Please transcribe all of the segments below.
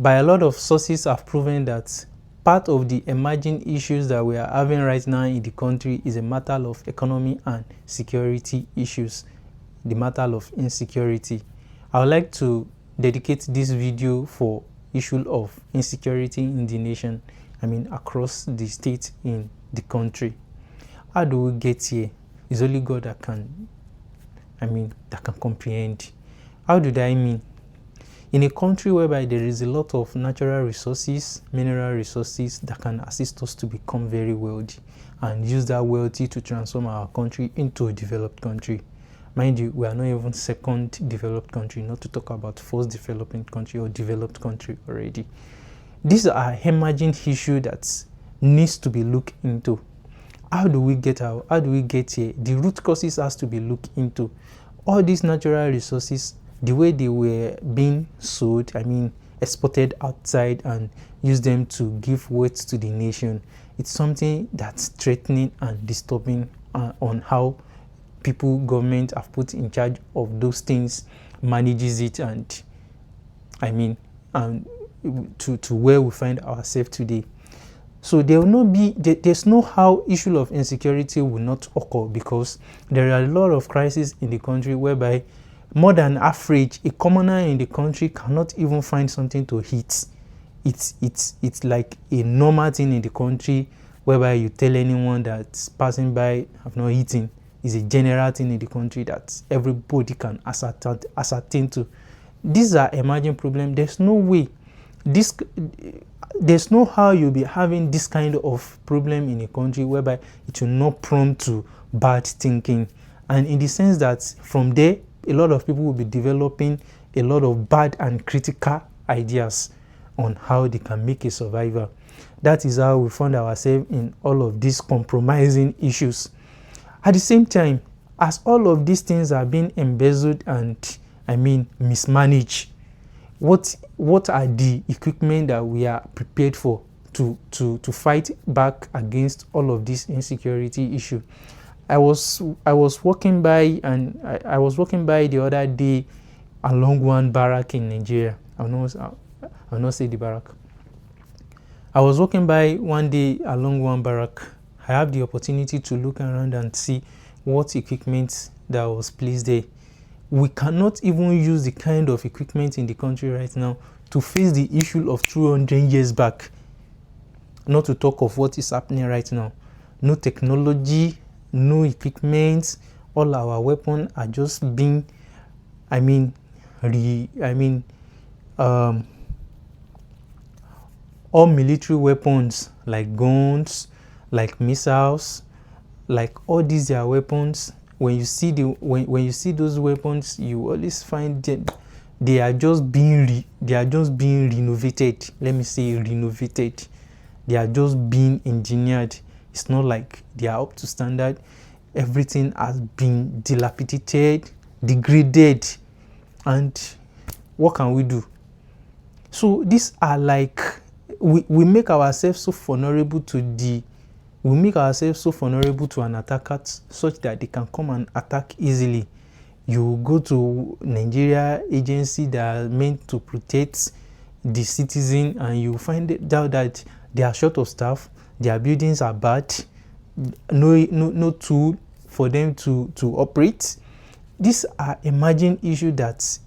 by a lot of sources have proven that part of the emerging issues that we are having right now in the country is a matter of economy and security issues, the matter of insecurity. I would like to dedicate this video for issue of insecurity in the nation, across the state in the country. How do we get here? It's only God that can comprehend. How do I mean? In a country whereby there is a lot of natural resources, mineral resources that can assist us to become very wealthy and use that wealthy to transform our country into a developed country. Mind you, we are not even second developed country, not to talk about first developing country or developed country already. These are emerging issues that needs to be looked into. How do we get here? The root causes has to be looked into. All these natural resources, the way they were being sold, exported outside and use them to give weight to the nation, it's something that's threatening and disturbing on how government have put in charge of those things manages it, and to where we find ourselves today. So there's no how issue of insecurity will not occur, because there are a lot of crises in the country whereby more than average, a commoner in the country cannot even find something to eat. It's like a normal thing in the country whereby you tell anyone that's passing by have not eaten. It's a general thing in the country that everybody can ascertain to. These are emerging problems. There's no way. There's no how you'll be having this kind of problem in a country whereby it will not prompt to bad thinking. And in the sense that from there, a lot of people will be developing a lot of bad and critical ideas on how they can make a survivor. That is how we found ourselves in all of these compromising issues. At the same time, as all of these things are being embezzled and mismanaged, what are the equipment that we are prepared for to fight back against all of this insecurity issue? I was walking by the other day along one barrack in Nigeria. I'll not say the barrack. I was walking by one day along one barrack. I have the opportunity to look around and see what equipment that was placed there. We cannot even use the kind of equipment in the country right now to face the issue of 200 years back. Not to talk of what is happening right now. No technology, no equipment. All our weapons are just being, all military weapons like guns, like missiles, like all these are weapons. When you see those weapons, you always find that they are just being renovated. Let me say renovated. They are just being engineered. It's not like they are up to standard. Everything has been dilapidated, degraded, and what can we do? So these are like we make ourselves so vulnerable to an attacker such that they can come and attack easily. You go to Nigeria agency that are meant to protect the citizen, and you find out that they are short of staff, their buildings are bad, no tool for them to operate. These are emerging issues that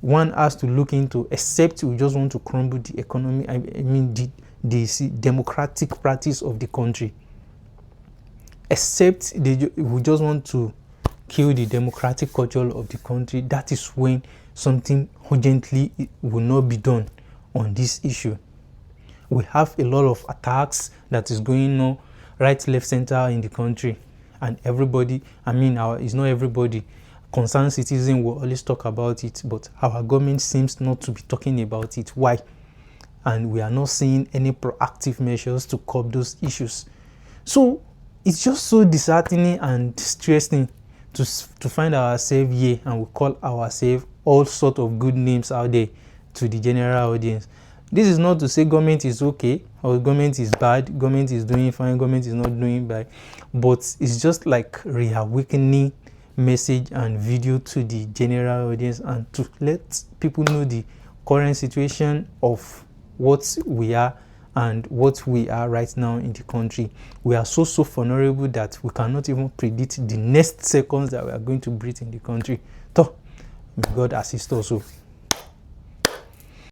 one has to look into, except we just want to crumble the economy, the democratic practice of the country. Except we just want to kill the democratic culture of the country. That is when something urgently will not be done on this issue. We have a lot of attacks that is going on right, left, center in the country, and everybody, it's not everybody, concerned citizens will always talk about it, but our government seems not to be talking about it. Why? And we are not seeing any proactive measures to curb those issues. So it's just so disheartening and stressing to find ourselves here, and we call ourselves all sorts of good names out there to the general audience. This is not to say government is okay or government is bad, government is doing fine, government is not doing bad, but it's just like reawakening message and video to the general audience, and to let people know the current situation of what we are and what we are right now in the country, we are so vulnerable that we cannot even predict the next seconds that we are going to breathe in the country. So, may God assist us.